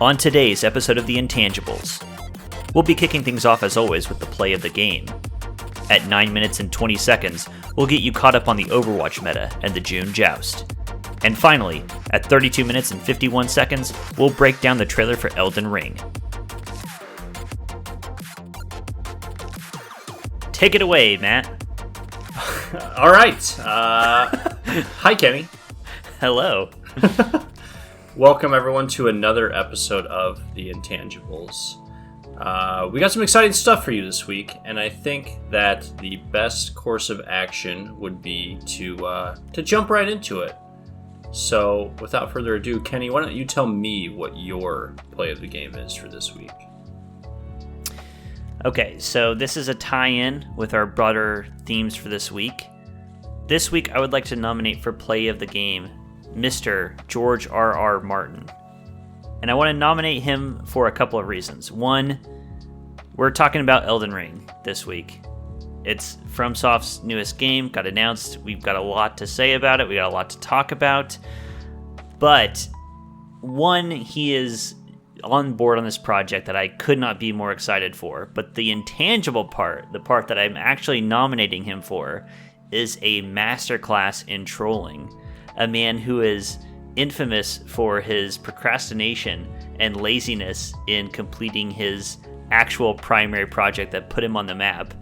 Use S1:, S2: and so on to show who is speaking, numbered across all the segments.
S1: On today's episode of The Intangibles, we'll be kicking things off as always with the play of the game. At 9 minutes and 20 seconds, we'll get you caught up on the Overwatch meta and the June Joust. And finally, at 32 minutes and 51 seconds, we'll break down the trailer for Elden Ring. Take it away, Matt.
S2: All right. Hi, Kenny.
S1: Hello.
S2: Welcome, everyone, to another episode of The Intangibles. We got some exciting stuff for you this week, and I think that the best course of action would be to jump right into it. So, without further ado, Kenny, why don't you tell me what your play of the game is for this week?
S1: Okay, so this is a tie-in with our broader themes for this week. This week, I would like to nominate for play of the game Mr. George R.R. Martin. And I want to nominate him for a couple of reasons. One, we're talking about Elden Ring this week. It's FromSoft's newest game, got announced. We've got a lot to say about it. We got a lot to talk about. But one, he is on board on this project that I could not be more excited for. But the intangible part, the part that I'm actually nominating him for, is a masterclass in trolling. A man who is infamous for his procrastination and laziness in completing his actual primary project that put him on the map,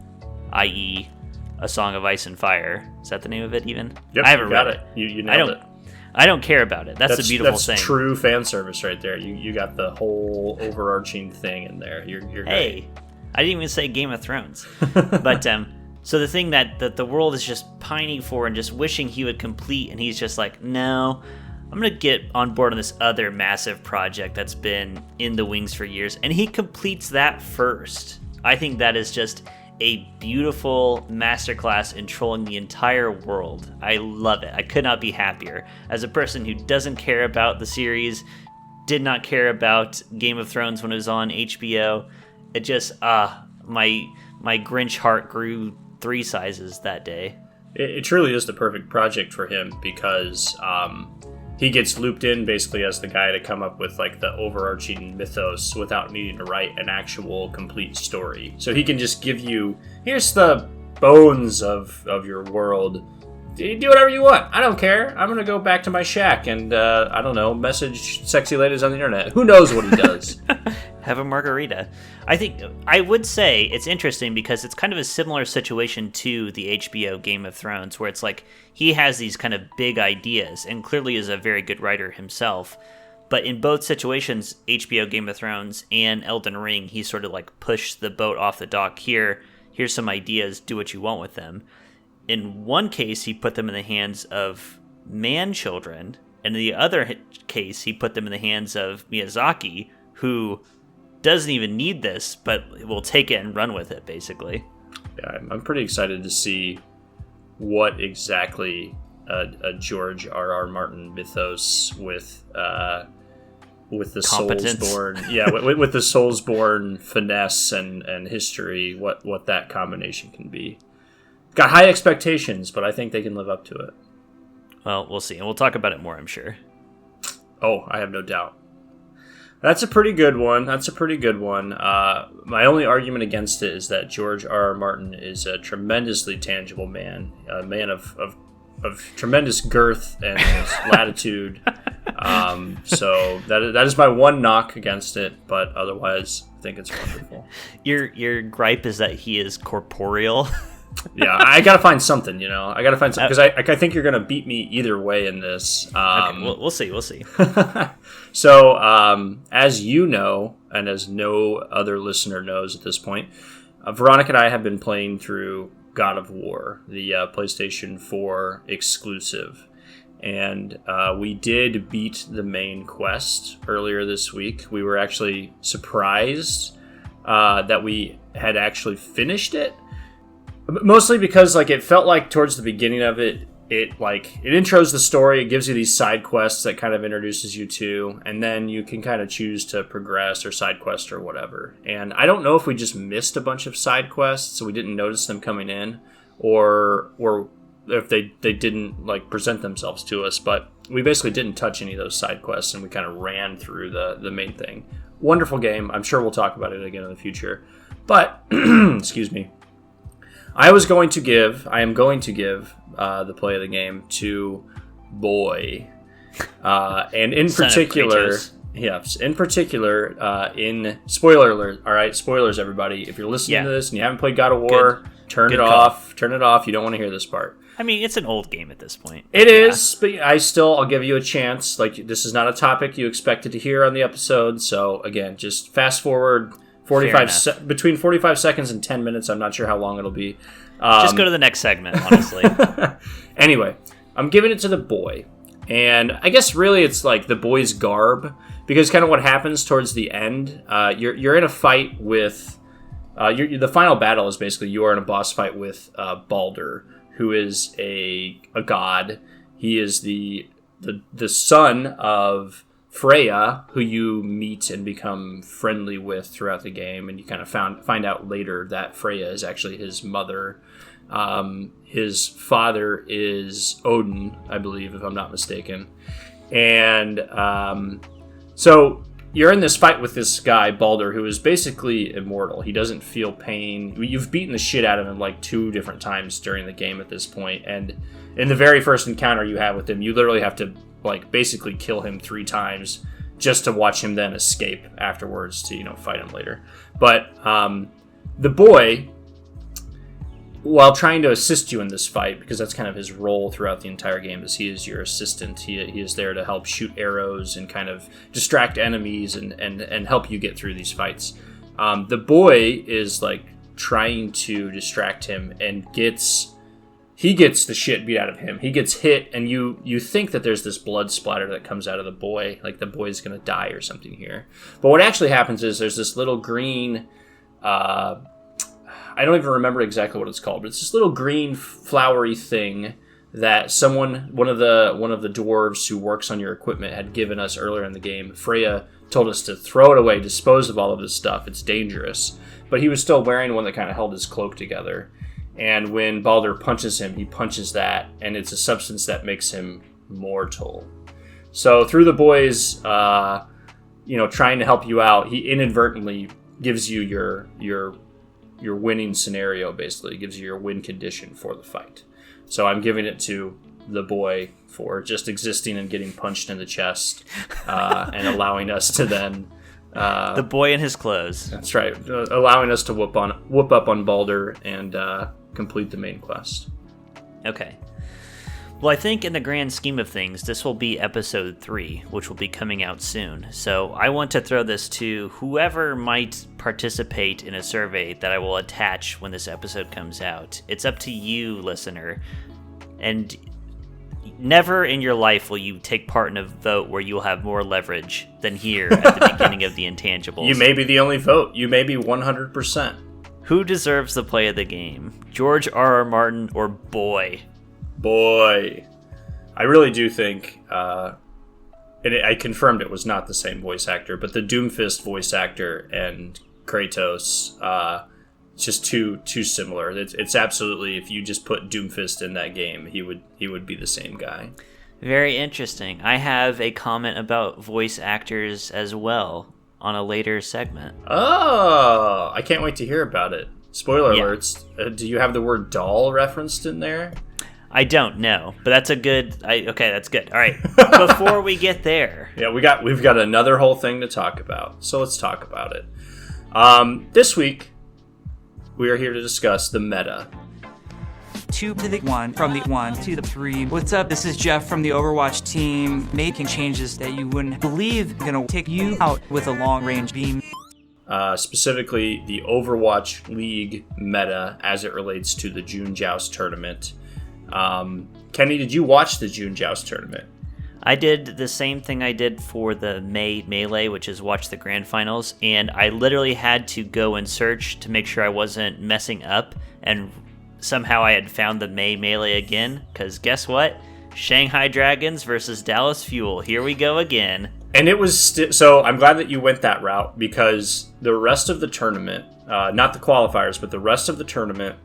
S1: i.e. A Song of Ice and Fire. Is that the name of it even?
S2: Yep,
S1: I haven't read
S2: it. You nailed it.
S1: I don't care about it. That's the beautiful thing.
S2: That's true fan service right there. You got the whole overarching thing in there. You're great.
S1: Hey, I didn't even say Game of Thrones. But so the thing that the world is just pining for and just wishing he would complete, and he's just like, no, I'm going to get on board on this other massive project that's been in the wings for years. And he completes that first. I think that is just a beautiful masterclass in trolling the entire world. I love it. I could not be happier. As a person who doesn't care about the series, did not care about Game of Thrones when it was on HBO, it just, my Grinch heart grew 3 sizes that day.
S2: It truly is the perfect project for him because he gets looped in basically as the guy to come up with like the overarching mythos without needing to write an actual complete story. So he can just give you, here's the bones of your world. You do whatever you want. I don't care. I'm going to go back to my shack and, I don't know, message sexy ladies on the internet. Who knows what he does?
S1: Have a margarita. I would say it's interesting because it's kind of a similar situation to the HBO Game of Thrones, where it's like he has these kind of big ideas and clearly is a very good writer himself. But in both situations, HBO Game of Thrones and Elden Ring, he sort of like pushed the boat off the dock. Here's some ideas, do what you want with them. In one case, he put them in the hands of man-children, and in the other case, he put them in the hands of Miyazaki, who doesn't even need this, but will take it and run with it, basically.
S2: Yeah, I'm pretty excited to see what exactly a George R.R. Martin mythos with the Soulsborne, with the Soulsborne finesse and history, what that combination can be. Got high expectations, but I think they can live up to it.
S1: Well, we'll see, and we'll talk about it more, I'm sure.
S2: Oh, I have no doubt. That's a pretty good one. My only argument against it is that George R.R. Martin is a tremendously tangible man, a man of tremendous girth and latitude. So that is my one knock against it, but otherwise, I think it's wonderful.
S1: Your gripe is that he is corporeal.
S2: Yeah, I gotta find something, because I think you're gonna beat me either way in this.
S1: Okay, we'll see.
S2: So, as you know, and as no other listener knows at this point, Veronica and I have been playing through God of War, the PlayStation 4 exclusive. And we did beat the main quest earlier this week. We were actually surprised that we had actually finished it. Mostly because it felt like towards the beginning of it intros the story, it gives you these side quests that kind of introduces you to, and then you can kind of choose to progress or side quest or whatever. And I don't know if we just missed a bunch of side quests, so we didn't notice them coming in, or if they didn't like present themselves to us. But we basically didn't touch any of those side quests, and we kind of ran through the main thing. Wonderful game. I'm sure we'll talk about it again in the future. But excuse me. I am going to give the play of the game to Boy, and in particular, yes, in spoiler alert. All right, spoilers, everybody. If you're listening to this and you haven't played God of War, turn it off. Turn it off. You don't want to hear this part.
S1: I mean, it's an old game at this point.
S2: It is, but I'll give you a chance. Like, this is not a topic you expected to hear on the episode. So again, just fast forward 45 between 45 seconds and 10 minutes. I'm not sure how long it'll be.
S1: Just go to the next segment, honestly.
S2: Anyway, I'm giving it to the Boy. And I guess really it's like the Boy's garb, because kind of what happens towards the end, you're in a fight with... the final battle is basically you are in a boss fight with Baldur, who is a god. He is the son of Freya, who you meet and become friendly with throughout the game, and you kind of find out later that Freya is actually his mother. His father is Odin, I believe, if I'm not mistaken. And so you're in this fight with this guy, Baldur, who is basically immortal. He doesn't feel pain. You've beaten the shit out of him like 2 different times during the game at this point. And in the very first encounter you have with him, you literally have to like basically kill him 3 times just to watch him then escape afterwards to, fight him later. But the Boy, while trying to assist you in this fight, because that's kind of his role throughout the entire game, is he is your assistant. He is there to help shoot arrows and kind of distract enemies and help you get through these fights. The Boy is like trying to distract him and he gets the shit beat out of him. He gets hit, and you think that there's this blood splatter that comes out of the Boy, like the Boy's gonna die or something here. But what actually happens is there's this little green... I don't even remember exactly what it's called, but it's this little green flowery thing that one of the dwarves who works on your equipment had given us earlier in the game. Freya told us to throw it away, dispose of all of this stuff. It's dangerous. But he was still wearing one that kind of held his cloak together. And when Baldur punches him, he punches that, and it's a substance that makes him mortal. So through the Boy's, trying to help you out, he inadvertently gives you your winning scenario, basically. It gives you your win condition for the fight. So I'm giving it to the Boy for just existing and getting punched in the chest and allowing us to then...
S1: the Boy in his clothes.
S2: That's right. Allowing us to whoop up on Baldur and complete the main quest.
S1: Okay. Well, I think in the grand scheme of things, this will be episode 3, which will be coming out soon. So I want to throw this to whoever might participate in a survey that I will attach when this episode comes out. It's up to you, listener. And never in your life will you take part in a vote where you'll have more leverage than here at the beginning of the Intangibles.
S2: You may be the only vote. You may be 100%.
S1: Who deserves the play of the game? George R.R. Martin or Boy?
S2: Boy. I really do think, and I confirmed it was not the same voice actor, but the Doomfist voice actor and Kratos, it's just too similar. It's absolutely, if you just put Doomfist in that game, he would be the same guy.
S1: Very interesting. I have a comment about voice actors as well on a later segment.
S2: Oh, I can't wait to hear about it. Spoiler alerts. Do you have the word doll referenced in there?
S1: I don't know, but that's a good... okay, that's good. All right, before we get there...
S2: Yeah, we've got another whole thing to talk about, so let's talk about it. This week, we are here to discuss the meta.
S3: 2 to the 1, from the 1 to the 3. What's up? This is Jeff from the Overwatch team, making changes that you wouldn't believe gonna take you out with a long-range beam.
S2: Specifically, the Overwatch League meta as it relates to the June Joust tournament. Kenny, did you watch the June Joust tournament?
S1: I did the same thing I did for the May Melee, which is watch the grand finals, and I literally had to go and search to make sure I wasn't messing up, and somehow I had found the May Melee again, because guess what? Shanghai Dragons versus Dallas Fuel. Here we go again.
S2: And it was so I'm glad that you went that route, because the rest of the tournament, not the qualifiers, but the rest of the tournament,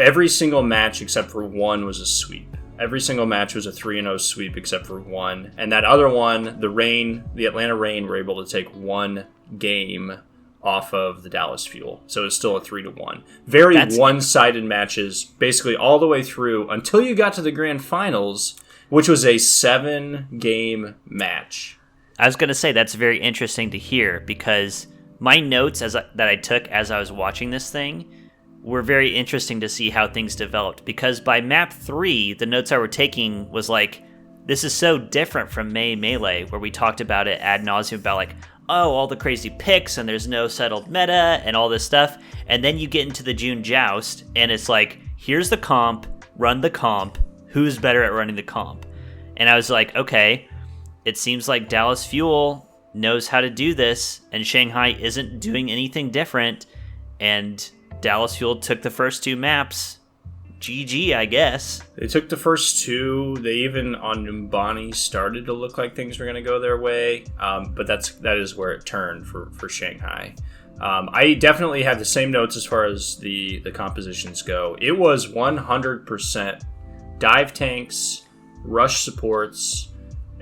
S2: every single match except for one was a sweep. Every single match was a 3-0 sweep except for one. And that other one, the Atlanta Reign, were able to take one game off of the Dallas Fuel. So it's still a 3-1. Very one-sided matches, basically all the way through until you got to the grand finals, which was a 7-game match.
S1: I was going to say that's very interesting to hear, because my notes that I took as I was watching this thing were very interesting to see how things developed, because by map 3, the notes I were taking was like, this is so different from Melee, where we talked about it ad nauseum about like, oh, all the crazy picks and there's no settled meta and all this stuff. And then you get into the June Joust and it's like, here's the comp, run the comp, who's better at running the comp? And I was like, okay, it seems like Dallas Fuel knows how to do this and Shanghai isn't doing anything different. And Dallas Fuel took the first 2 maps. GG, I guess. They
S2: took the first 2. They even on Numbani started to look like things were going to go their way. But that is where it turned for Shanghai. I definitely had the same notes as far as the compositions go. It was 100% dive tanks, rush supports,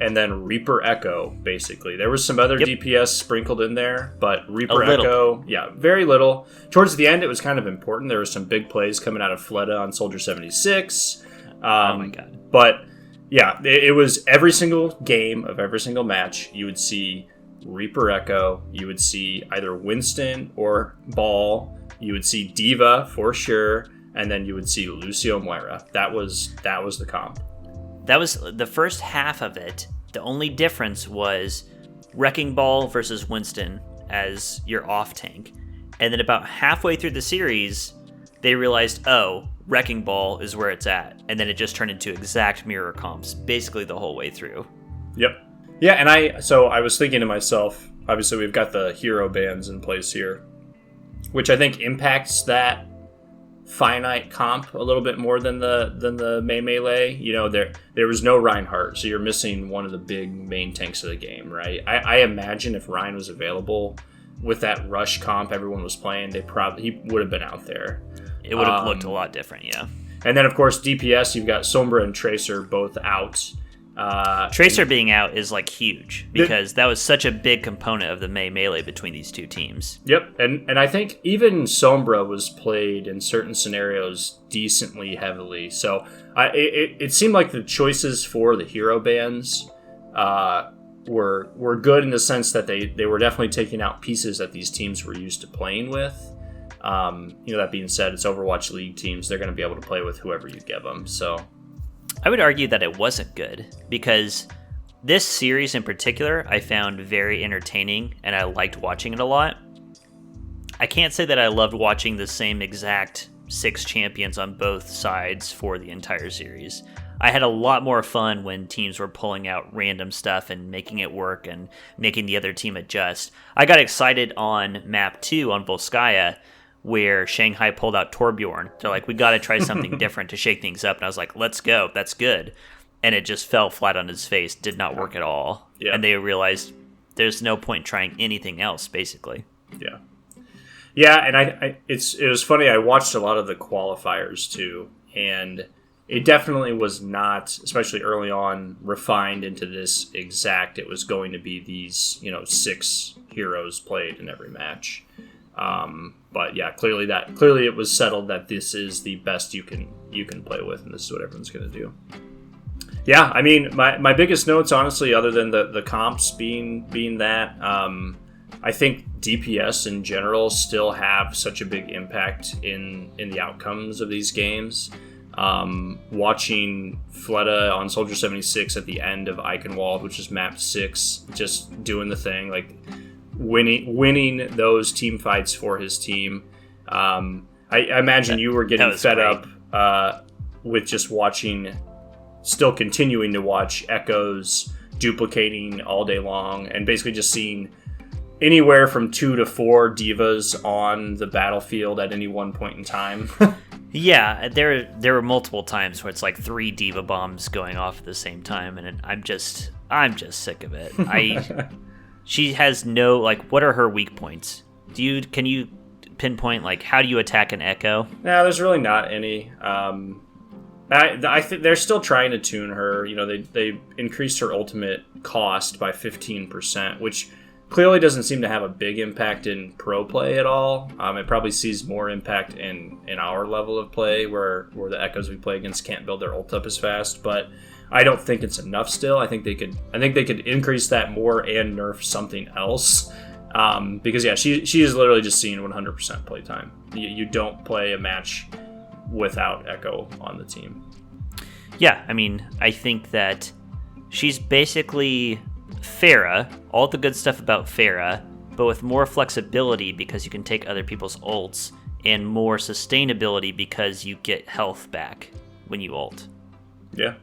S2: and then Reaper Echo, basically. There was some other DPS sprinkled in there, but Reaper Echo, very little. Towards the end, it was kind of important. There were some big plays coming out of Fleta on Soldier 76.
S1: Oh my god.
S2: But, yeah, it was every single game of every single match, you would see Reaper Echo, you would see either Winston or Ball, you would see Diva for sure, and then you would see Lucio Moira. That was the comp.
S1: That was the first half of it. The only difference was Wrecking Ball versus Winston as your off tank. And then about halfway through the series, they realized, oh, Wrecking Ball is where it's at. And then it just turned into exact mirror comps, basically the whole way through.
S2: Yep. Yeah, and I was thinking to myself, obviously we've got the hero bans in place here, which I think impacts that finite comp a little bit more than the Melee. You know, there was no Reinhardt, so you're missing one of the big main tanks of the game, right? I imagine if Ryan was available with that rush comp everyone was playing, he would have been out there.
S1: It would have looked a lot different, yeah.
S2: And then of course DPS, you've got Sombra and Tracer both out.
S1: Tracer being out is like huge, because that was such a big component of the Melee between these two teams.
S2: Yep, and I think even Sombra was played in certain scenarios decently heavily. So it seemed like the choices for the hero bans were good in the sense that they were definitely taking out pieces that these teams were used to playing with. That being said, it's Overwatch League teams. They're going to be able to play with whoever you give them. So
S1: I would argue that it wasn't good, because this series in particular I found very entertaining and I liked watching it a lot. I can't say that I loved watching the same exact 6 champions on both sides for the entire series. I had a lot more fun when teams were pulling out random stuff and making it work and making the other team adjust. I got excited on map 2 on Volskaya, where Shanghai pulled out Torbjorn. They're like, we got to try something different to shake things up. And I was like, let's go. That's good. And it just fell flat on his face. Did not work at all. Yeah. And they realized there's no point trying anything else, basically.
S2: Yeah. Yeah, and it was funny. I watched a lot of the qualifiers, too. And it definitely was not, especially early on, refined into this exact. It was going to be these, 6 heroes played in every match. But yeah, clearly it was settled that this is the best you can play with, and this is what everyone's going to do. Yeah, I mean, my biggest notes, honestly, other than the comps being that, I think DPS in general still have such a big impact in the outcomes of these games. Watching Fleta on Soldier 76 at the end of Eichenwald, which is map 6, just doing the thing, like winning those team fights for his team. I imagine you were getting fed great. Up with just still continuing to watch Echoes duplicating all day long, and basically just seeing anywhere from 2 to 4 divas on the battlefield at any one point in time.
S1: Yeah, there were multiple times where it's like 3 diva bombs going off at the same time, and I'm just sick of it. She has no, like, what are her weak points? Can you pinpoint, like, how do you attack an Echo?
S2: No, there's really not any. I think they're still trying to tune her. You know, they increased her ultimate cost by 15%, which clearly doesn't seem to have a big impact in pro play at all. It probably sees more impact in our level of play, where the Echoes we play against can't build their ult up as fast. But I don't think it's enough still. I think they could increase that more and nerf something else. Because yeah, she is literally just seeing 100% playtime. You don't play a match without Echo on the team.
S1: Yeah, I mean, I think that she's basically Pharah, all the good stuff about Pharah, but with more flexibility because you can take other people's ults, and more sustainability because you get health back when you ult.
S2: Yeah.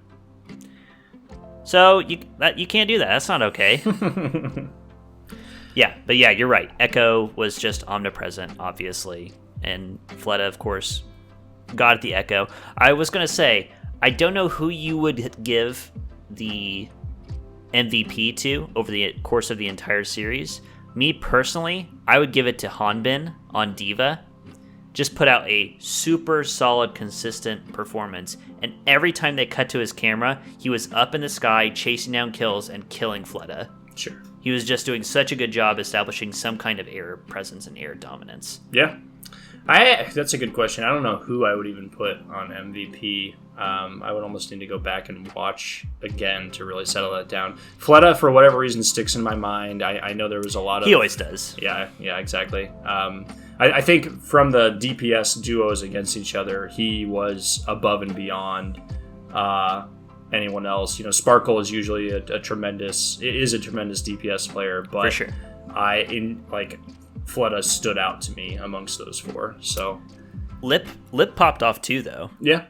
S1: So you can't do that. That's not okay. Yeah, but yeah, you're right. Echo was just omnipresent, obviously, and Fleta, of course, got the Echo. I was gonna say, I don't know who you would give the MVP to over the course of the entire series. Me personally, I would give it to Hanbin on Diva. Just put out a super solid, consistent performance, and every time they cut to his camera, he was up in the sky, chasing down kills and killing Fleta.
S2: Sure.
S1: He was just doing such a good job establishing some kind of air presence and air dominance.
S2: Yeah. That's a good question. I don't know who I would even put on MVP. I would almost need to go back and watch again to really settle that down. Fleta, for whatever reason, sticks in my mind. I know there was a lot of...
S1: He always does.
S2: Yeah, exactly. I think from the DPS duos against each other, he was above and beyond anyone else. You know, Sparkle is usually a tremendous DPS player, but
S1: for sure.
S2: Fleta stood out to me amongst those four. So
S1: Lip popped off too, though.
S2: Yeah,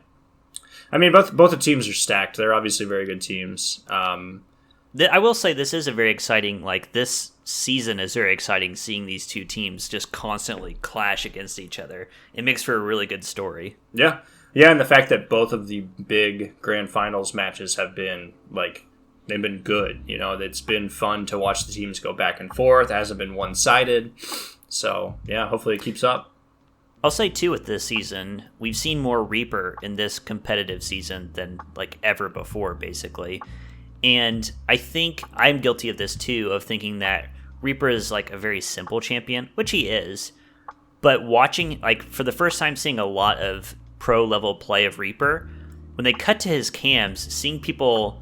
S2: I mean both the teams are stacked. They're obviously very good teams.
S1: I will say this is a very exciting. Like, this season is very exciting. Seeing these two teams just constantly clash against each other, it makes for a really good story.
S2: Yeah, and the fact that both of the big grand finals matches have been they've been good. You know, it's been fun to watch the teams go back and forth. It hasn't been one-sided. So, yeah, hopefully it keeps up.
S1: I'll say, too, with this season, we've seen more Reaper in this competitive season than, ever before, basically. And I think I'm guilty of this, too, of thinking that Reaper is, a very simple champion, which he is. But watching, for the first time seeing a lot of pro-level play of Reaper, when they cut to his cams, seeing people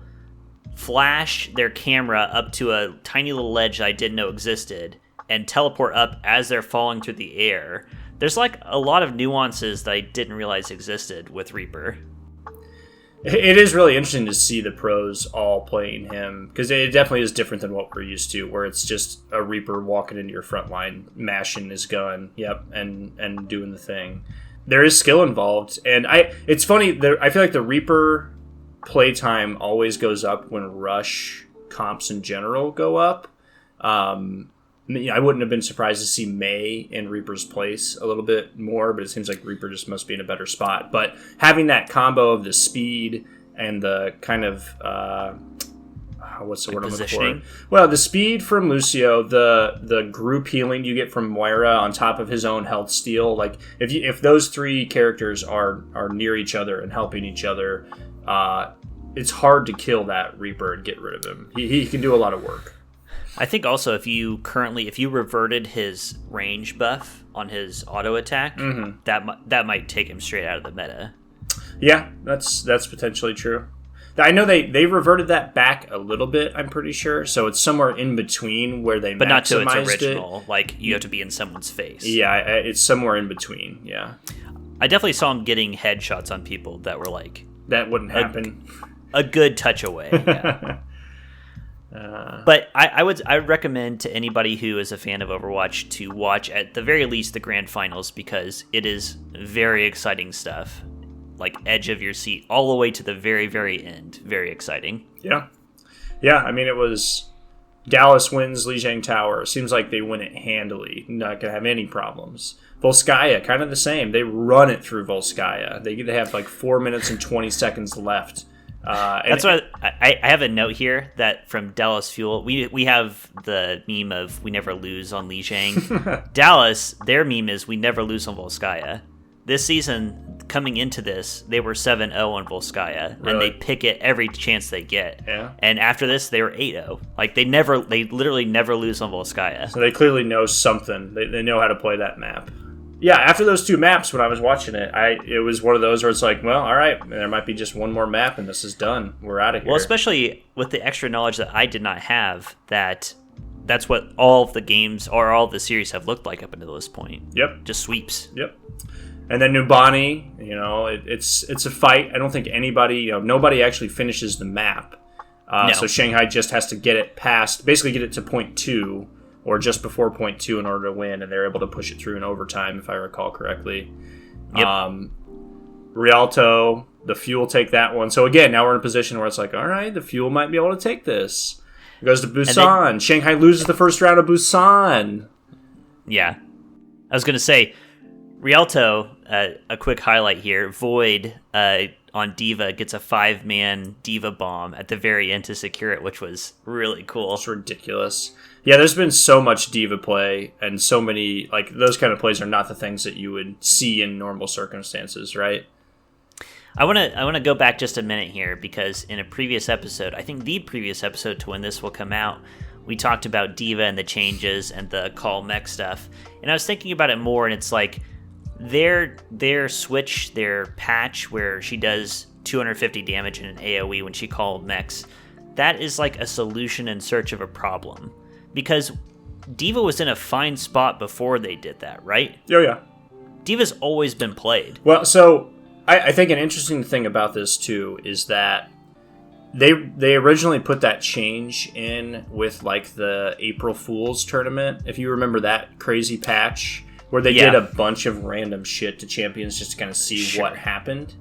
S1: flash their camera up to a tiny little ledge that I didn't know existed and teleport up as they're falling through the air. There's a lot of nuances that I didn't realize existed with Reaper.
S2: It is really interesting to see the pros all playing him, because it definitely is different than what we're used to, where it's just a Reaper walking into your front line, mashing his gun, and doing the thing. There is skill involved, and it's funny, I feel like the Reaper playtime always goes up when rush comps in general go up. I wouldn't have been surprised to see Mei in Reaper's place a little bit more, but it seems like Reaper just must be in a better spot. But having that combo of the speed and the kind of what's the word I'm looking for? Well, the speed from Lucio, the group healing you get from Moira on top of his own health steal. If those three characters are near each other and helping each other, it's hard to kill that Reaper and get rid of him. He can do a lot of work.
S1: I think also if you reverted his range buff on his auto attack, that might take him straight out of the meta.
S2: Yeah, that's potentially true. I know they reverted that back a little bit, I'm pretty sure. So it's somewhere in between where they maximized it.
S1: But not to its original. You have to be in someone's face.
S2: Yeah, it's somewhere in between, yeah.
S1: I definitely saw him getting headshots on people that were
S2: that wouldn't happen.
S1: A good touch away, yeah. But I would recommend to anybody who is a fan of Overwatch to watch at the very least the grand finals, because it is very exciting stuff. Edge of your seat all the way to the very, very end. Very exciting.
S2: Yeah. I mean, it was Dallas wins Lijiang Tower. Seems like they win it handily. Not gonna have any problems. Volskaya, kind of the same. They run it through Volskaya. They have 4 minutes and 20 seconds left
S1: That's what I have a note here that from Dallas Fuel. We have the meme of we never lose on Lijiang. Dallas, their meme is we never lose on Volskaya. This season, coming into this, they were 7-0 on Volskaya, and they pick it every chance they get.
S2: Yeah.
S1: And after this, they were 8-0. Like they literally never lose on Volskaya.
S2: So they clearly know something. They know how to play that map. Yeah, after those 2 maps, when I was watching it, it was one of those where it's like, well, all right, there might be just one more map, and this is done. We're out of here.
S1: Well, especially with the extra knowledge that I did not have, that's what all of the games or all of the series have looked like up until this point.
S2: Yep.
S1: Just sweeps.
S2: Yep. And then Numbani, it's a fight. I don't think anybody, nobody actually finishes the map.
S1: No.
S2: So Shanghai just has to get it past, basically get it to point 2. Or just before point 2 in order to win, and they're able to push it through in overtime, if I recall correctly.
S1: Yep.
S2: Rialto, the Fuel take that one. So again, now we're in a position where it's like, all right, the Fuel might be able to take this. It goes to Busan. Shanghai loses the first round of Busan.
S1: Yeah. I was going to say, Rialto, a quick highlight here, Void on D.Va gets a 5-man D.Va bomb at the very end to secure it, which was really cool.
S2: It's ridiculous. Yeah, there's been so much D.Va play, and so many, those kind of plays are not the things that you would see in normal circumstances, right?
S1: I want to go back just a minute here, because in a previous episode, I think the previous episode to when this will come out, we talked about D.Va and the changes and the call mech stuff, and I was thinking about it more, and it's like, their switch, their patch where she does 250 damage in an AoE when she called mechs, that is like a solution in search of a problem. Because D.Va was in a fine spot before they did that, right?
S2: Oh, yeah.
S1: D.Va's always been played.
S2: Well, so I think an interesting thing about this, too, is that they originally put that change in with, the April Fool's tournament. If you remember that crazy patch where they did a bunch of random shit to champions just to kind of see what happened.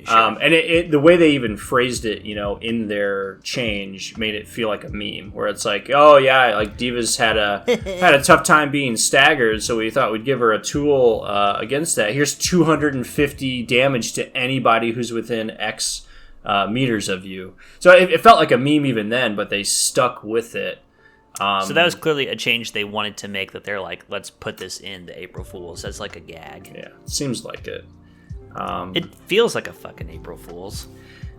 S2: Sure. And the way they even phrased it, in their change made it feel like a meme where it's like, oh yeah, D.Va's had a tough time being staggered, so we thought we'd give her a tool against that. Here's 250 damage to anybody who's within X meters of you. So it felt like a meme even then, but they stuck with it.
S1: So that was clearly a change they wanted to make, that they're like, let's put this in the April Fools as like a gag.
S2: Yeah, seems like it.
S1: It feels like a fucking April Fool's.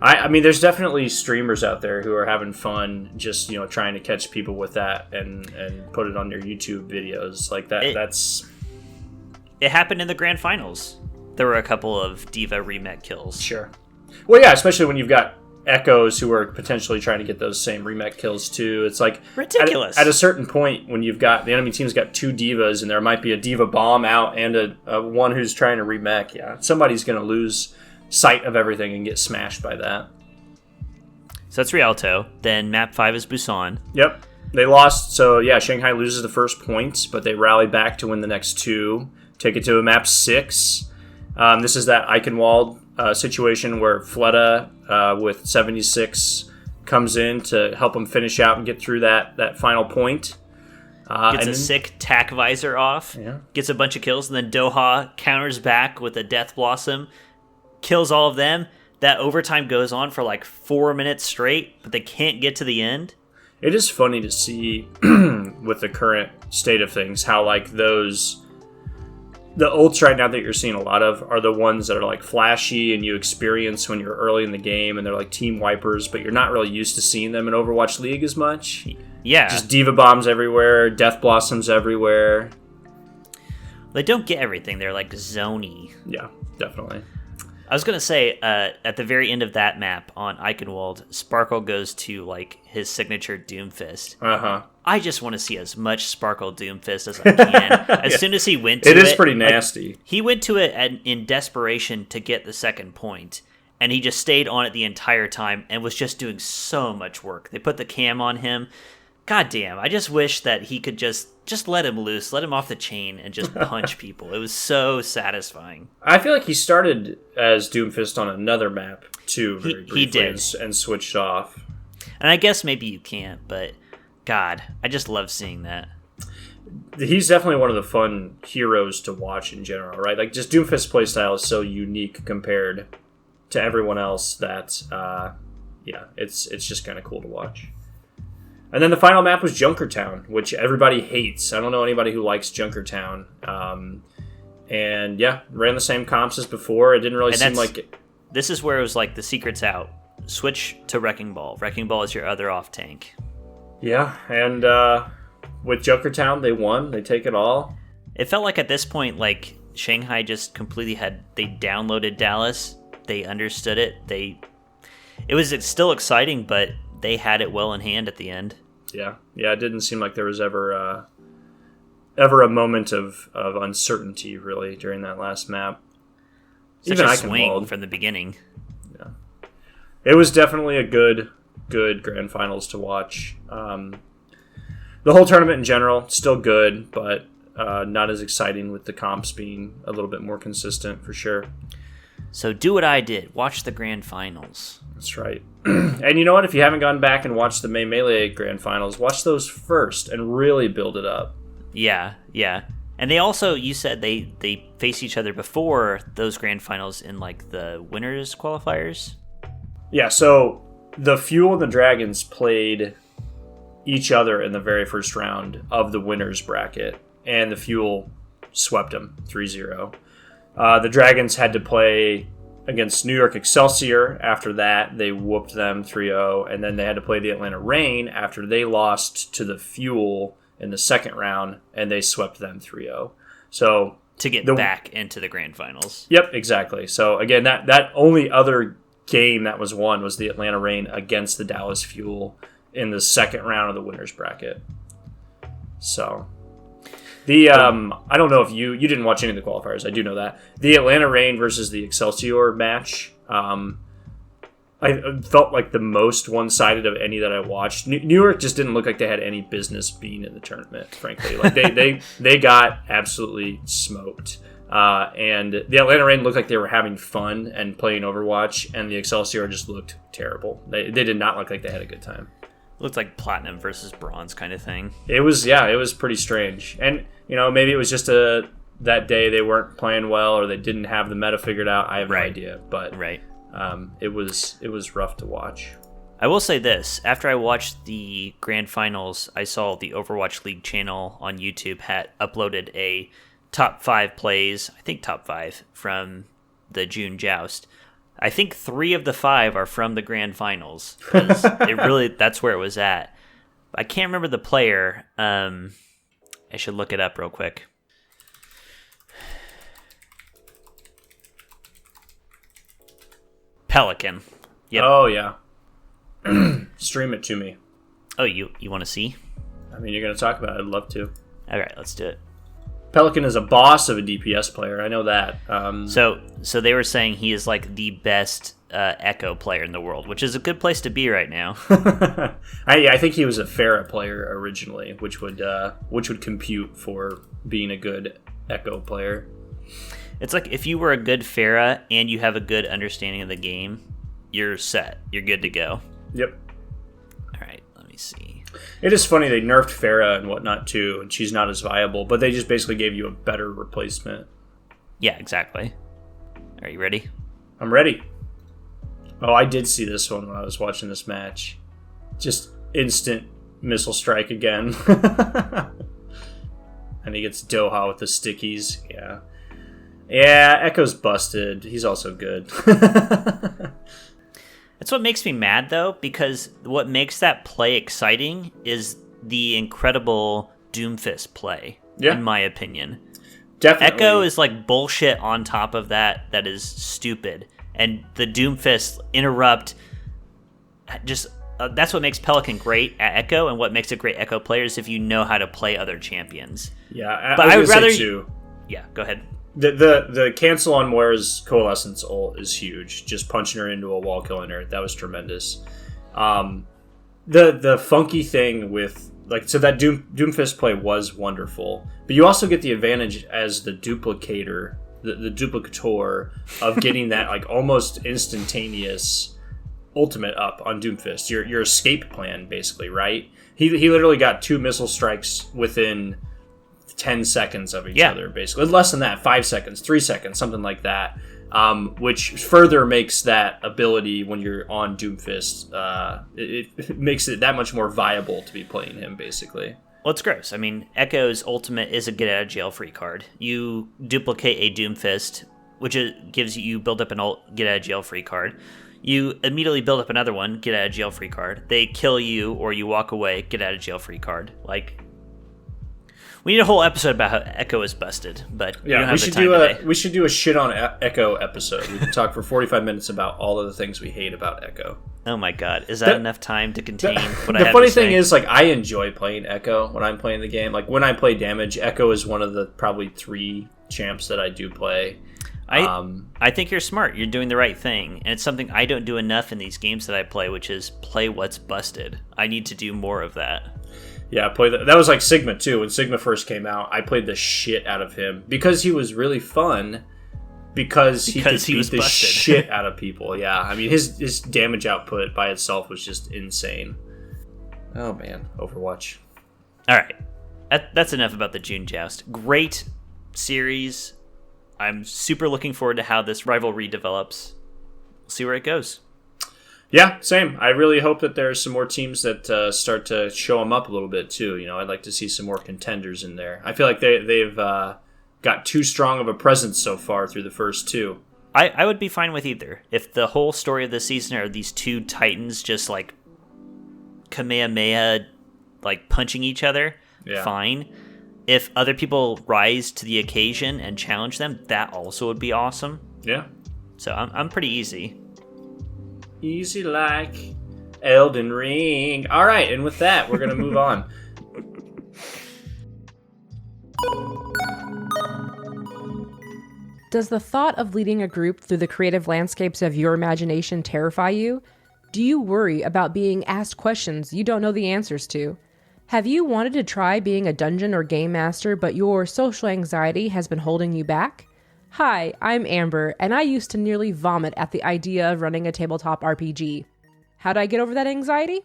S2: I mean, there's definitely streamers out there who are having fun just, trying to catch people with that and put it on their YouTube videos. Like that.
S1: It happened in the grand finals. There were a couple of D.Va remake kills.
S2: Sure. Well, yeah, especially when you've got Echoes who are potentially trying to get those same remake kills too. It's like
S1: ridiculous.
S2: At a certain point, when you've got the enemy team's got 2 D.Vas and there might be a D.Va bomb out and a one who's trying to remake, somebody's going to lose sight of everything and get smashed by that.
S1: So that's Rialto. Then map 5 is Busan.
S2: Yep. They lost, so yeah, Shanghai loses the first point, but they rally back to win the next 2. Take it to a map 6. This is that Eichenwald situation where Fleta with 76 comes in to help them finish out and get through that final point.
S1: Gets a sick tack visor off, gets a bunch of kills, and then Doha counters back with a Death Blossom, kills all of them. That overtime goes on for 4 minutes straight, but they can't get to the end.
S2: It is funny to see with the current state of things how the ults right now that you're seeing a lot of are the ones that are flashy and you experience when you're early in the game, and they're team wipers, but you're not really used to seeing them in Overwatch League as much.
S1: Yeah.
S2: Just D.Va bombs everywhere, Death Blossoms everywhere.
S1: They don't get everything. They're zony.
S2: Yeah, definitely.
S1: I was going to say, at the very end of that map on Eichenwald, Sparkle goes to his signature Doomfist.
S2: Uh-huh.
S1: I just want to see as much Sparkle Doomfist as I can. As soon as he went to it...
S2: It is pretty nasty.
S1: He went to it in desperation to get the second point, and he just stayed on it the entire time and was just doing so much work. They put the cam on him. God damn, I just wish that he could just let him loose, let him off the chain, and just punch people. It was so satisfying.
S2: I feel like he started as Doomfist on another map, too, very briefly,
S1: he did.
S2: And switched off.
S1: And I guess maybe you can't, but God, I just love seeing that.
S2: He's definitely one of the fun heroes to watch in general, right? Just Doomfist's playstyle is so unique compared to everyone else that yeah, it's just kind of cool to watch. And then the final map was Junkertown, which everybody hates. I don't know anybody who likes Junkertown. And yeah, ran the same comps as before. It didn't really seem like it.
S1: This is where it was like the secret's out. Switch to Wrecking Ball. Wrecking Ball is your other off tank.
S2: Yeah, and with Junkertown, they won. They take it all.
S1: It felt like at this point, like Shanghai just completely they downloaded Dallas. They understood it. It's still exciting, but they had it well in hand at the end.
S2: Yeah. It didn't seem like there was ever a moment of uncertainty really during that last map.
S1: Such
S2: Even
S1: a
S2: Eichenwald
S1: swing from the beginning.
S2: Yeah, it was definitely a good grand finals to watch. The whole tournament in general still good, but not as exciting with the comps being a little bit more consistent for sure.
S1: So do what I did. Watch the grand finals.
S2: That's right. And you know what? If you haven't gone back and watched the May Melee grand finals, watch those first and really build it up.
S1: Yeah. And they also, you said they face each other before those grand finals in like the winners qualifiers?
S2: Yeah, so the Fuel and the Dragons played each other in the very first round of the winners bracket, and the Fuel swept them 3-0. The Dragons had to play against New York Excelsior. After that, they whooped them 3-0, and then they had to play the Atlanta Reign after they lost to the Fuel in the second round, and they swept them 3-0. So
S1: to get back into the grand finals.
S2: Yep, exactly. So again, that only other game that was won was the Atlanta Reign against the Dallas Fuel in the second round of the winners bracket. So the I don't know if you didn't watch any of the qualifiers. I do know that the Atlanta Reign versus the Excelsior match. I felt like the most one-sided of any that I watched. New York just didn't look like they had any business being in the tournament, frankly. Like they got absolutely smoked. And the Atlanta Reign looked like they were having fun and playing Overwatch, and the Excelsior just looked terrible. They did not look like they had a good time.
S1: Looked like platinum versus bronze kind of thing.
S2: It was pretty strange. And, maybe it was just that day they weren't playing well or they didn't have the meta figured out. I have no idea. But it was rough to watch.
S1: I will say this. After I watched the grand finals, I saw the Overwatch League channel on YouTube had uploaded a top 5 plays, I think top 5, from the June Joust. I think 3 of the 5 are from the grand finals. That's where it was at. I can't remember the player. I should look it up real quick. Pelican. Yep.
S2: Oh, yeah. Stream it to me.
S1: Oh, you want to see?
S2: I mean, you're going to talk about it. I'd love to.
S1: All right, let's do it.
S2: Pelican is a boss of a DPS player. I know that.
S1: So they were saying he is like the best Echo player in the world, which is a good place to be right now.
S2: I think he was a Pharah player originally, which would compute for being a good Echo player.
S1: It's like if you were a good Pharah and you have a good understanding of the game, you're set. You're good to go.
S2: Yep.
S1: All right, let me see.
S2: It is funny they nerfed Pharah and whatnot too, and she's not as viable, but they just basically gave you a better replacement.
S1: Yeah, exactly. Are you ready?
S2: I'm ready. Oh, I did see this one when I was watching this match. Just instant missile strike again. And he gets Doha with the stickies. Yeah. Yeah, Echo's busted. He's also good.
S1: That's what makes me mad, though, because what makes that play exciting is the incredible Doomfist play, in my opinion.
S2: Definitely.
S1: Echo is like bullshit on top of that is stupid. And the Doomfist interrupt, just that's what makes Pelican great at Echo, and what makes a great Echo player is if you know how to play other champions.
S2: Yeah,
S1: but I would rather...
S2: too.
S1: Yeah, go ahead.
S2: The cancel on Moira's Coalescence ult is huge. Just punching her into a wall, killing her. That was tremendous. The funky thing with so that Doomfist play was wonderful, but you also get the advantage as the duplicator, the duplicator of getting that like almost instantaneous ultimate up on Doomfist. Your escape plan, basically, right? He literally got 2 missile strikes within 10 seconds of each other, basically. Less than that, 5 seconds, 3 seconds, something like that. which further makes that ability when you're on Doomfist, it makes it that much more viable to be playing him, basically.
S1: Well, it's gross. I mean, Echo's ultimate is a get-out-of-jail-free card. You duplicate a Doomfist, which gives you build up an get-out-of-jail-free card. You immediately build up another one, get-out-of-jail-free card. They kill you, or you walk away, get-out-of-jail-free card. Like, we need a whole episode about how Echo is busted, but we don't have the time today.
S2: We should do a shit on Echo episode. We can talk for 45 minutes about all of the things we hate about Echo.
S1: Oh my god, is that enough time to contain what I have to say?
S2: The funny thing is, like, I enjoy playing Echo when I'm playing the game. Like, when I play damage, Echo is one of the probably 3 champs that I do play.
S1: I think you're smart. You're doing the right thing. And it's something I don't do enough in these games that I play, which is play what's busted. I need to do more of that.
S2: Yeah, that was like Sigma, too. When Sigma first came out, I played the shit out of him. Because he was really fun. Because he could beat the shit out of people. Yeah, I mean, his damage output by itself was just insane. Oh, man. Overwatch.
S1: All right. That's enough about the June Joust. Great series. I'm super looking forward to how this rivalry develops. We'll see where it goes.
S2: Yeah, same. I really hope that there's some more teams that start to show them up a little bit, too. You know, I'd like to see some more contenders in there. I feel like they've got too strong of a presence so far through the first 2.
S1: I would be fine with either. If the whole story of the season are these 2 titans just, like, Kamehameha, like, punching each other, fine. If other people rise to the occasion and challenge them, that also would be awesome.
S2: Yeah.
S1: So I'm pretty easy.
S2: Easy like Elden Ring. All right, and with that, we're going to move on.
S4: Does the thought of leading a group through the creative landscapes of your imagination terrify you? Do you worry about being asked questions you don't know the answers to? Have you wanted to try being a dungeon or game master, but your social anxiety has been holding you back? Hi, I'm Amber, and I used to nearly vomit at the idea of running a tabletop RPG. How'd I get over that anxiety?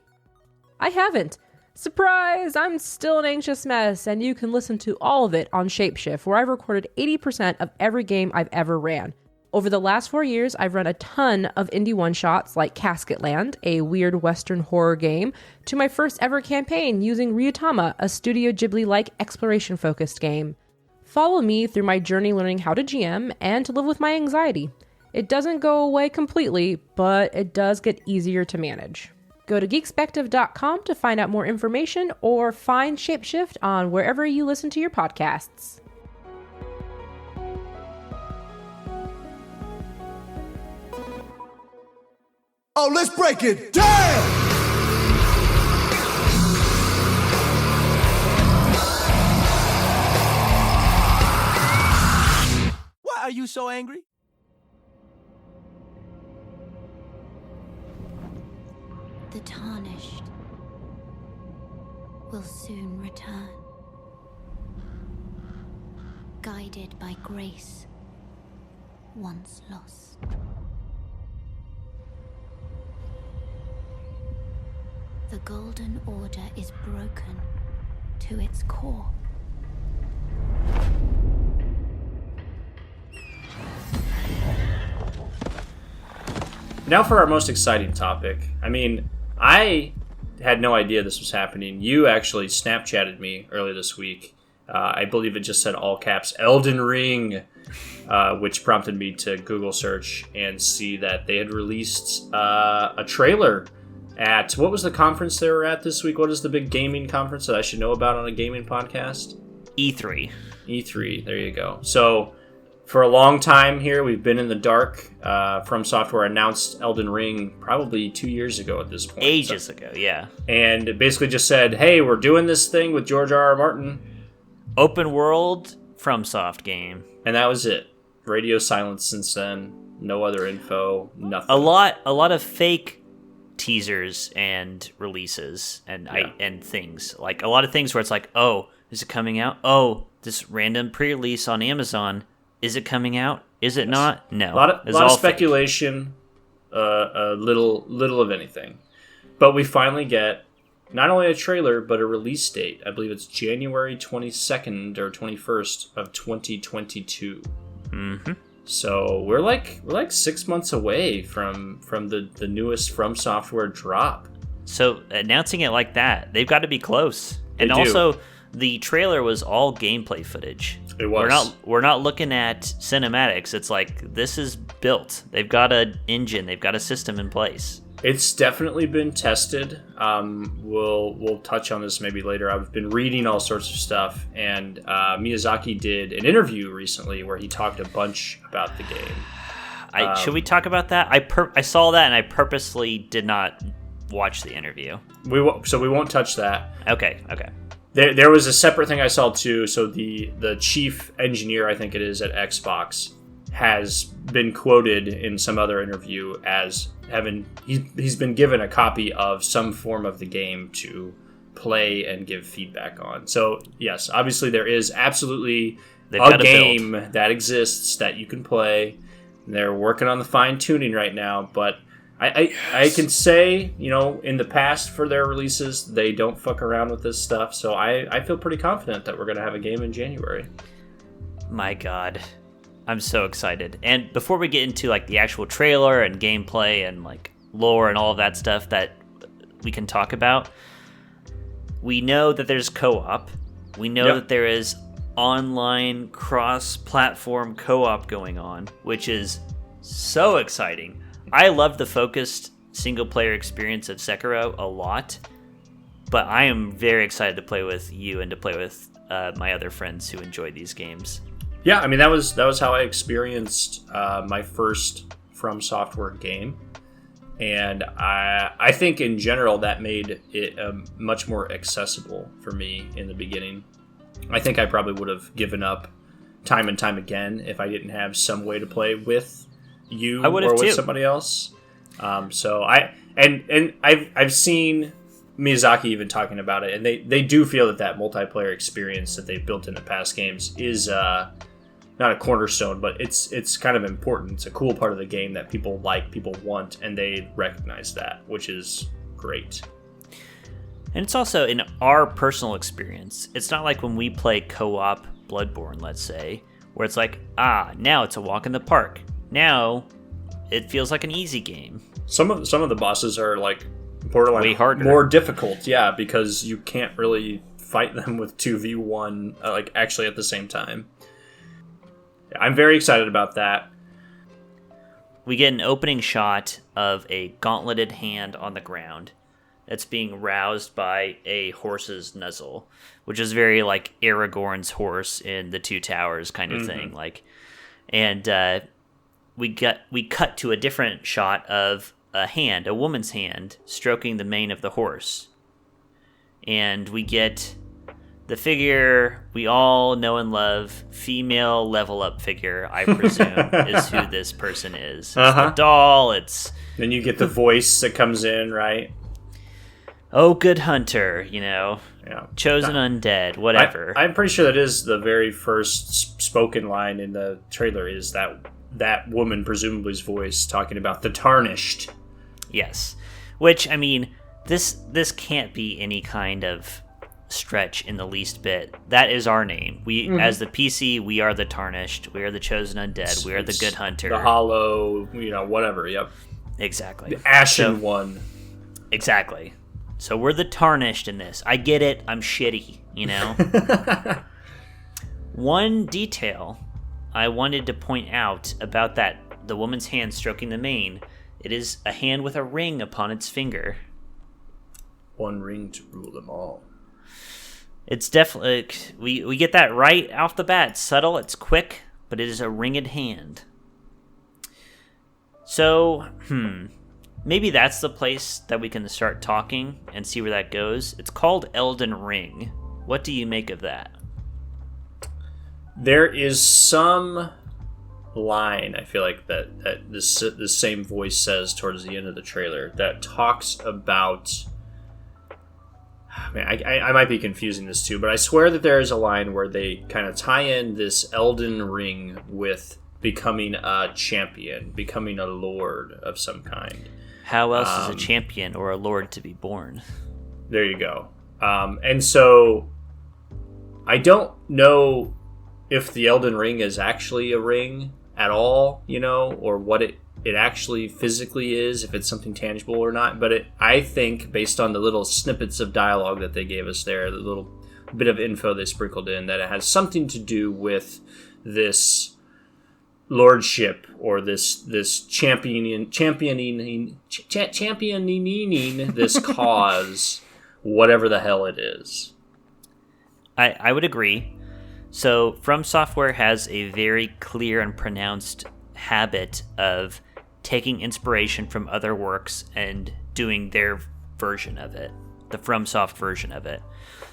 S4: I haven't. Surprise! I'm still an anxious mess, and you can listen to all of it on Shapeshift, where I've recorded 80% of every game I've ever ran. Over the last 4 years, I've run a ton of indie one-shots like Casketland, a weird Western horror game, to my first ever campaign using Ryutama, a Studio Ghibli-like exploration-focused game. Follow me through my journey learning how to GM and to live with my anxiety. It doesn't go away completely, but it does get easier to manage. Go to geekspective.com to find out more information or find Shapeshift on wherever you listen to your podcasts.
S5: Oh, let's break it down! Why are you so angry?
S6: The tarnished will soon return, guided by grace once lost. The Golden Order is broken to its core.
S2: Now for our most exciting topic. I mean, I had no idea this was happening. You actually Snapchatted me earlier this week. I believe it just said all caps, Elden Ring, which prompted me to Google search and see that they had released a trailer at, what was the conference they were at this week? What is the big gaming conference that I should know about on a gaming podcast?
S1: E3.
S2: E3, there you go. So, for a long time here, we've been in the dark. From Software announced Elden Ring probably 2 years ago at this point.
S1: Ages ago, yeah.
S2: And it basically just said, hey, we're doing this thing with George R.R. Martin.
S1: Open world FromSoft game.
S2: And that was it. Radio silence since then. No other info, nothing.
S1: A lot of fake teasers and releases and things. Like a lot of things where it's like, oh, is it coming out? Oh, this random pre-release on Amazon. Is it coming out? Is it not? No.
S2: A lot of speculation, a little of anything. But we finally get not only a trailer, but a release date. I believe it's January 22nd or 21st of 2022.
S1: Mm-hmm.
S2: So we're like 6 months away from the newest From Software drop.
S1: So announcing it like that, they've got to be close.
S2: They
S1: And
S2: do.
S1: also, the trailer was all gameplay footage.
S2: It was.
S1: We're not looking at cinematics. It's like, this is built. They've got an engine. They've got a system in place.
S2: It's definitely been tested. We'll touch on this maybe later. I've been reading all sorts of stuff, and Miyazaki did an interview recently where he talked a bunch about the game.
S1: Should we talk about that? I saw that, and I purposely did not watch the interview.
S2: So we won't touch that.
S1: Okay.
S2: There was a separate thing I saw too. So the chief engineer, I think it is, at Xbox, has been quoted in some other interview as he's been given a copy of some form of the game to play and give feedback on. So yes, obviously there is absolutely a game that exists that you can play. They're working on the fine tuning right now, but I can say, in the past for their releases, they don't fuck around with this stuff. So I feel pretty confident that we're going to have a game in January.
S1: My God, I'm so excited. And before we get into like the actual trailer and gameplay and like lore and all of that stuff that we can talk about, we know that there's co-op. We know that there is online cross-platform co-op going on, which is so exciting. I love the focused single-player experience of Sekiro a lot, but I am very excited to play with you and to play with my other friends who enjoy these games.
S2: Yeah, I mean that was how I experienced my first From Software game, and I think in general that made it much more accessible for me in the beginning. I think I probably would have given up time and time again if I didn't have some way to play with you or with somebody else. So I've seen Miyazaki even talking about it, and they do feel that multiplayer experience that they've built into past games is not a cornerstone, but it's kind of important. It's a cool part of the game that people like, people want, and they recognize that, which is great.
S1: And it's also in our personal experience. It's not like when we play co-op Bloodborne, let's say, where it's like, now it's a walk in the park. Now it feels like an easy game.
S2: Some of the bosses are like borderline
S1: way harder,
S2: more difficult, because you can't really fight them with 2v1 like actually at the same time. I'm very excited about that.
S1: We get an opening shot of a gauntleted hand on the ground that's being roused by a horse's nuzzle, which is very like Aragorn's horse in the Two Towers kind of thing. And we cut to a different shot of a woman's hand, stroking the mane of the horse. And we get the figure we all know and love, female level up figure, I presume, is who this person is. It's the doll,
S2: Then you get the voice that comes in, right?
S1: Oh, good hunter, chosen undead, whatever.
S2: I'm pretty sure that is the very first spoken line in the trailer, is that woman, presumably's voice, talking about the tarnished.
S1: Yes. Which, I mean, this can't be any kind of stretch in the least bit. That is our name. We, as the PC, we are the tarnished. We are the chosen undead. We are the good hunter.
S2: The hollow, whatever, yep.
S1: Exactly.
S2: The ashen one.
S1: Exactly. So we're the tarnished in this. I get it. I'm shitty, One detail I wanted to point out about the woman's hand stroking the mane, it is a hand with a ring upon its finger.
S2: One ring to rule them all.
S1: It's definitely, we get that right off the bat. It's subtle, it's quick, but it is a ringed hand. So, maybe that's the place that we can start talking and see where that goes. It's called Elden Ring. What do you make of that?
S2: There is some line, I feel like, that this same voice says towards the end of the trailer that talks about... I might be confusing this too, but I swear that there is a line where they kind of tie in this Elden Ring with becoming a champion, becoming a lord of some kind.
S1: How else is a champion or a lord to be born?
S2: There you go. And so I don't know if the Elden Ring is actually a ring at all, or what it actually physically is, if it's something tangible or not. But I think, based on the little snippets of dialogue that they gave us there, the little bit of info they sprinkled in, that it has something to do with this lordship, or this championing this cause, whatever the hell it is.
S1: I would agree. So From Software has a very clear and pronounced habit of taking inspiration from other works and doing their version of it, the FromSoft version of it.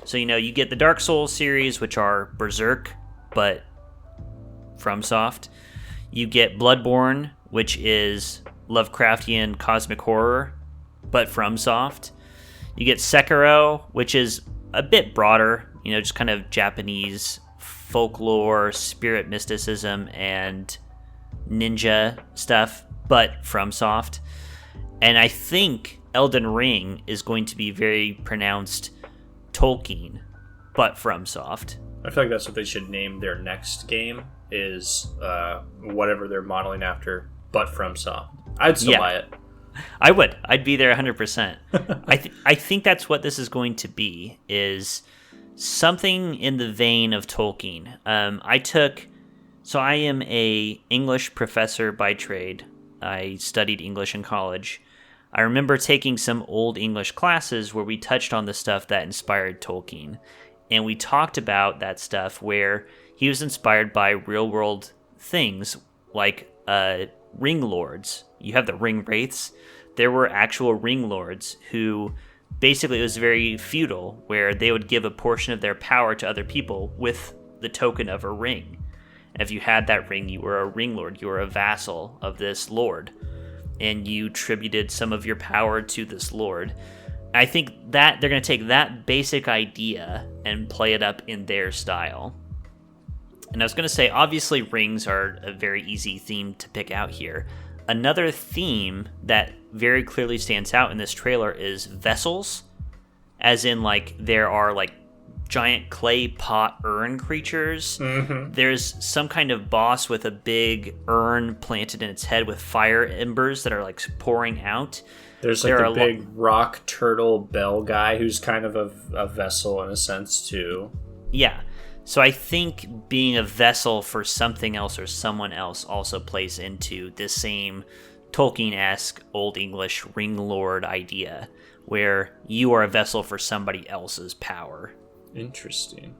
S1: So, you get the Dark Souls series, which are Berserk, but FromSoft. You get Bloodborne, which is Lovecraftian cosmic horror, but FromSoft. You get Sekiro, which is a bit broader, just kind of Japanese folklore, spirit mysticism, and ninja stuff, but FromSoft. And I think Elden Ring is going to be very pronounced Tolkien, but FromSoft.
S2: I feel like that's what they should name their next game, is whatever they're modeling after, but FromSoft. I'd still buy it.
S1: I would. I'd be there 100%. I think that's what this is going to be, is something in the vein of Tolkien. I am a English professor by trade. I studied English in college. I remember taking some old English classes where we touched on the stuff that inspired Tolkien. And we talked about that stuff where he was inspired by real-world things like ring lords. You have the ring wraiths. There were actual ring lords who basically, it was very feudal, where they would give a portion of their power to other people with the token of a ring. And if you had that ring, you were a ring lord. You were a vassal of this lord. And you tributed some of your power to this lord. I think that they're going to take that basic idea and play it up in their style. And I was going to say, obviously, rings are a very easy theme to pick out here. Another theme that very clearly stands out in this trailer is vessels, as in, there are, giant clay pot urn creatures. Mm-hmm. There's some kind of boss with a big urn planted in its head with fire embers that are, pouring out.
S2: There's, the big rock turtle bell guy who's kind of a vessel in a sense, too.
S1: Yeah. So I think being a vessel for something else or someone else also plays into this same Tolkien-esque Old English ring lord idea, where you are a vessel for somebody else's power.
S2: Interesting.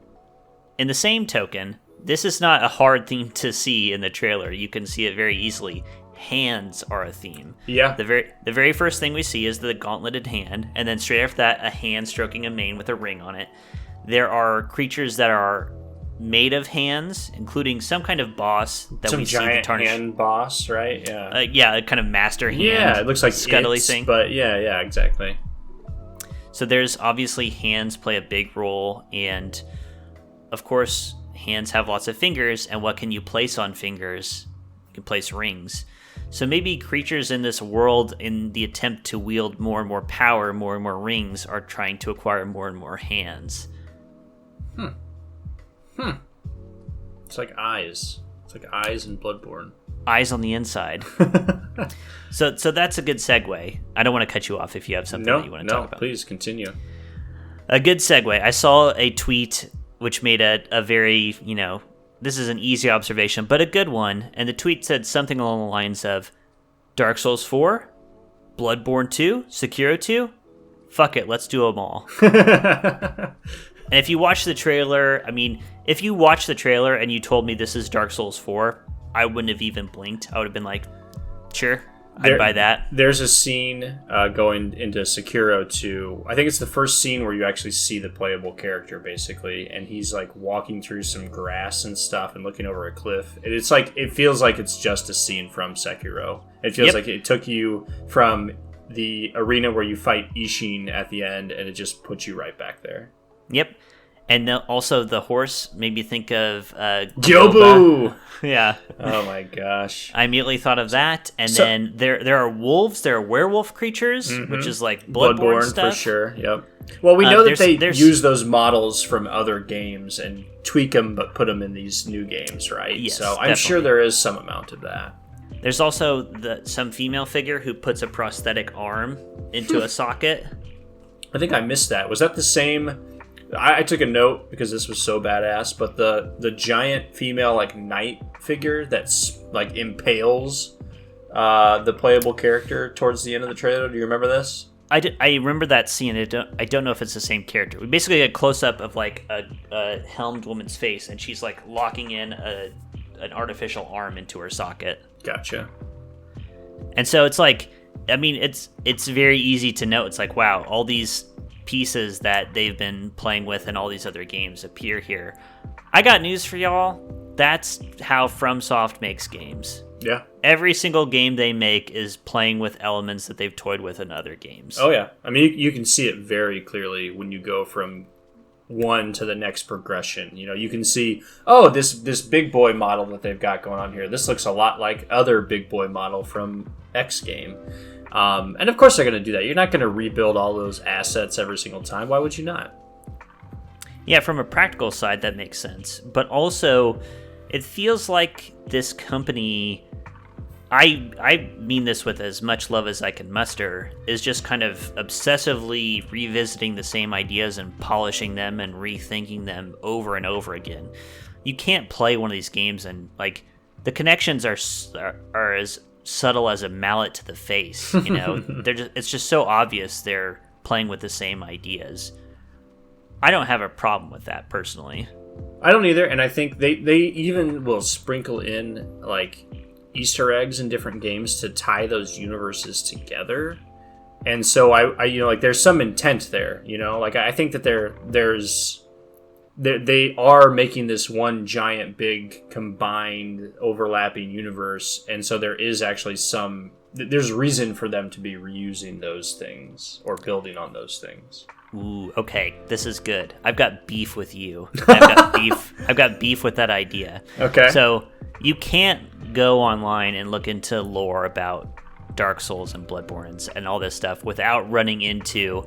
S1: In the same token, this is not a hard theme to see in the trailer. You can see it very easily. Hands are a theme.
S2: Yeah.
S1: The very first thing we see is the gauntleted hand, and then straight after that, a hand stroking a mane with a ring on it. There are creatures that are made of hands, including some kind of boss that
S2: some
S1: we see the
S2: giant
S1: tarnish
S2: hand boss, right? Yeah.
S1: Yeah, a kind of master hand.
S2: Yeah, it looks like
S1: scuttly thing.
S2: But yeah, exactly.
S1: So there's obviously hands play a big role, and of course, hands have lots of fingers, and what can you place on fingers? You can place rings. So maybe creatures in this world, in the attempt to wield more and more power, more and more rings, are trying to acquire more and more hands.
S2: It's like eyes. It's like eyes in Bloodborne.
S1: Eyes on the inside. So that's a good segue. I don't want to cut you off if you have something that you want to talk about.
S2: No, please continue.
S1: A good segue. I saw a tweet which made a very, this is an easy observation, but a good one. And the tweet said something along the lines of, Dark Souls 4? Bloodborne 2? Sekiro 2? Fuck it, let's do them all. And if you watch the trailer, if you watch the trailer and you told me this is Dark Souls 4, I wouldn't have even blinked. I would have been like, sure, I'd buy that.
S2: There's a scene going into Sekiro 2. I think it's the first scene where you actually see the playable character, basically, and he's walking through some grass and stuff and looking over a cliff. And it's it feels like it's just a scene from Sekiro. It feels like it took you from the arena where you fight Ishin at the end, and it just puts you right back there.
S1: Yep. And also the horse made me think of
S2: Jobu!
S1: Yeah.
S2: Oh my gosh.
S1: I immediately thought of that. And then there are wolves, there are werewolf creatures, which is like Bloodborne stuff.
S2: For sure, yep. Well, we know that they
S1: there's
S2: use those models from other games and tweak them but put them in these new games, right?
S1: Yes,
S2: so I'm sure there is some amount of that.
S1: There's also some female figure who puts a prosthetic arm into a socket.
S2: I think I missed that. Was that the same... I took a note because this was so badass, but the giant female like knight figure that's like impales the playable character towards the end of the trailer. Do you remember this?
S1: I remember that scene. I don't know if it's the same character. We basically get a close up of like a helmed woman's face, and she's like locking in an artificial arm into her socket.
S2: Gotcha.
S1: And so it's like, I mean, it's very easy to know. It's like, wow, all these pieces that they've been playing with in all these other games appear here. I got news for y'all. That's how FromSoft makes games.
S2: Yeah.
S1: Every single game they make is playing with elements that they've toyed with in other games.
S2: Oh yeah. I mean, you can see it very clearly when you go from one to the next progression. You know, you can see, oh, this big boy model that they've got going on here. This looks a lot like other big boy model from X game. And of course they're going to do that. You're not going to rebuild all those assets every single time. Why would you not?
S1: Yeah, from a practical side, that makes sense. But also, it feels like this company, I mean this with as much love as I can muster, is just kind of obsessively revisiting the same ideas and polishing them and rethinking them over and over again. You can't play one of these games and, like, the connections are as subtle as a mallet to the face, you know. It's just so obvious they're playing with the same ideas. I don't have a problem with that personally.
S2: I don't either, and I think they even will sprinkle in like Easter eggs in different games to tie those universes together. And so I you know, like there's some intent there, you know. Like I think that they are making this one giant, big, combined, overlapping universe, and so there is actually there's reason for them to be reusing those things or building on those things.
S1: Ooh, okay, this is good. I've got beef with you. I've got beef with that idea.
S2: Okay.
S1: So you can't go online and look into lore about Dark Souls and Bloodborne and all this stuff without running into,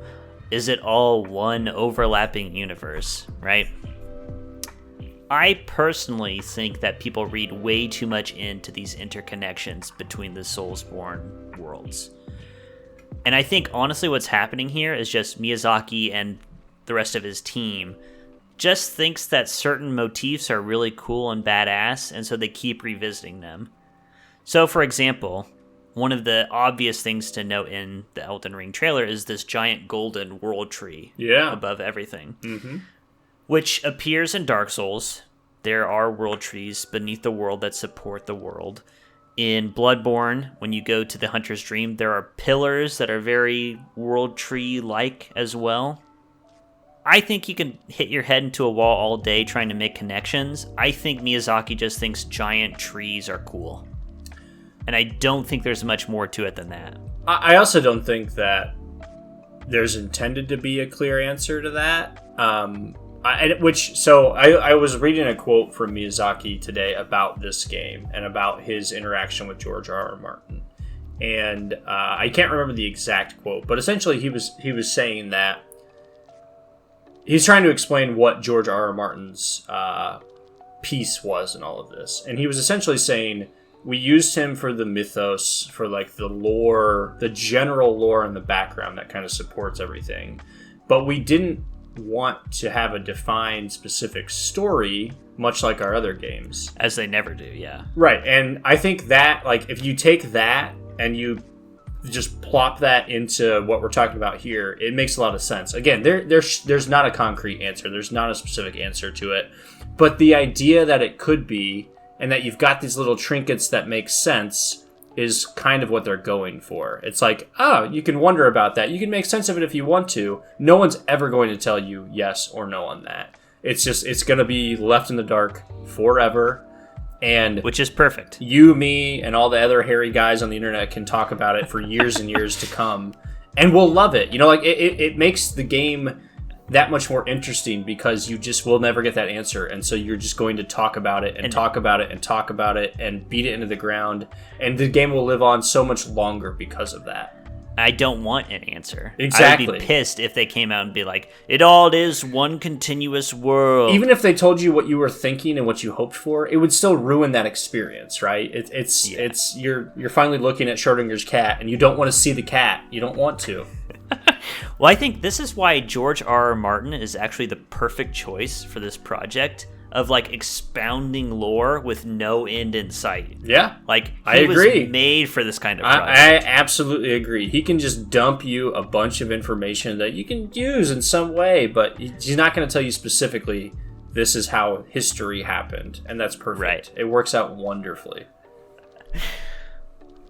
S1: is it all one overlapping universe, right? I personally think that people read way too much into these interconnections between the Soulsborne worlds. And I think, honestly, what's happening here is just Miyazaki and the rest of his team just thinks that certain motifs are really cool and badass, and so they keep revisiting them. So, for example, one of the obvious things to note in the Elden Ring trailer is this giant golden world tree above everything, which appears in Dark Souls. There are world trees beneath the world that support the world. In Bloodborne, when you go to the Hunter's Dream, there are pillars that are very world tree-like as well. I think you can hit your head into a wall all day trying to make connections. I think Miyazaki just thinks giant trees are cool. And I don't think there's much more to it than that.
S2: I also don't think that there's intended to be a clear answer to that. I was reading a quote from Miyazaki today about this game and about his interaction with George R.R. Martin. And I can't remember the exact quote, but essentially he was saying that he's trying to explain what George R.R. Martin's piece was in all of this. And he was essentially saying, we used him for the mythos, for like the lore, the general lore in the background that kind of supports everything. But we didn't want to have a defined specific story, much like our other games.
S1: As they never do, yeah.
S2: Right, and I think that, like, if you take that and you just plop that into what we're talking about here, it makes a lot of sense. Again, there's not a concrete answer. There's not a specific answer to it. But the idea that it could be, and that you've got these little trinkets that make sense, is kind of what they're going for. It's like, oh, you can wonder about that. You can make sense of it if you want to. No one's ever going to tell you yes or no on that. It's going to be left in the dark forever. And
S1: which is perfect.
S2: You, me, and all the other hairy guys on the internet can talk about it for years and years to come. And we'll love it. You know, like, it makes the game that much more interesting because you just will never get that answer. And so you're just going to talk about it and talk about it and talk about it and beat it into the ground. And the game will live on so much longer because of that.
S1: I don't want an answer.
S2: Exactly.
S1: I would be pissed if they came out and be like, it all is one continuous world.
S2: Even if they told you what you were thinking and what you hoped for, it would still ruin that experience, right? It's you're finally looking at Schrodinger's cat and you don't want to see the cat. You don't want to.
S1: Well, I think this is why George R. R. Martin is actually the perfect choice for this project of like expounding lore with no end in sight.
S2: Yeah,
S1: like
S2: I agree.
S1: Was made for this kind of project.
S2: I absolutely agree. He can just dump you a bunch of information that you can use in some way, but he's not going to tell you specifically this is how history happened, and that's perfect.
S1: Right.
S2: It works out wonderfully.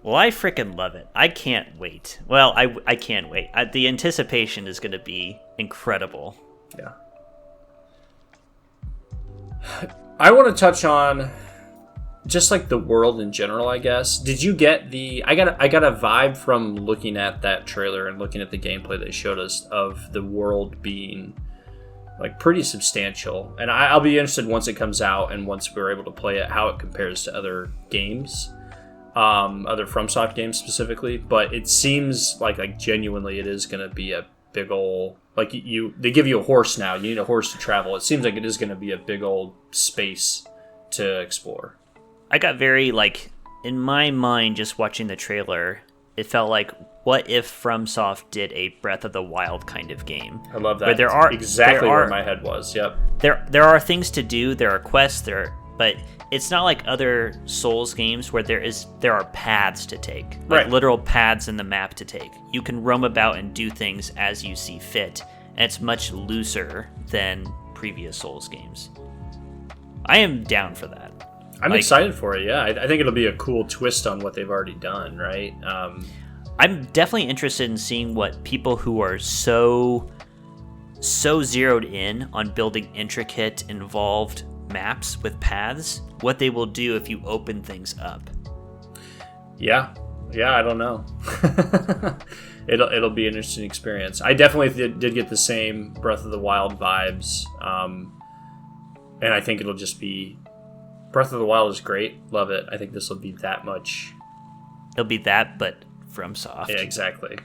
S1: Well, I freaking love it. I can't wait. Well, I can't wait. The anticipation is going to be incredible.
S2: Yeah. I want to touch on just like the world in general, I guess. Did you get I got a vibe from looking at that trailer and looking at the gameplay they showed us of the world being like pretty substantial. And I'll be interested once it comes out and once we're able to play it, how it compares to other games. Other FromSoft games specifically, but it seems like genuinely it is going to be a big old, like they give you a horse now, you need a horse to travel. It seems like it is going to be a big old space to explore.
S1: I got very in my mind just watching the trailer, it felt like what if FromSoft did a Breath of the Wild kind of game.
S2: I love that.
S1: Where there are
S2: exactly where my head was. Yep.
S1: There are things to do, there are quests, but it's not like other Souls games where there are paths to take,
S2: right.
S1: Literal paths in the map to take. You can roam about and do things as you see fit, and it's much looser than previous Souls games. I am down for that.
S2: I'm excited for it. Yeah, I think it'll be a cool twist on what they've already done. Right.
S1: I'm definitely interested in seeing what people who are so zeroed in on building intricate, involved maps with paths, what they will do if you open things up.
S2: Yeah, I don't know. It'll be an interesting experience. I definitely did get the same Breath of the Wild vibes, and I think it'll just be Breath of the Wild is great. Love it. I think this will be that much.
S1: It'll be that, but FromSoft.
S2: Yeah, exactly.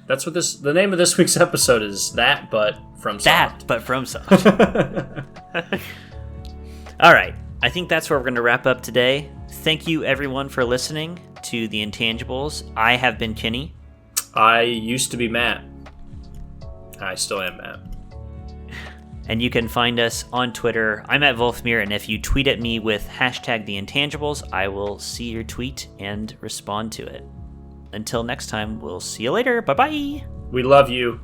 S2: That's what the name of this week's episode is. That, but FromSoft.
S1: That, but FromSoft. All right, I think that's where we're going to wrap up today. Thank you, everyone, for listening to The Intangibles. I have been Kenny.
S2: I used to be Matt. I still am Matt.
S1: And you can find us on Twitter. I'm at Wolfmere, and if you tweet at me with #TheIntangibles, I will see your tweet and respond to it. Until next time, we'll see you later. Bye-bye.
S2: We love you.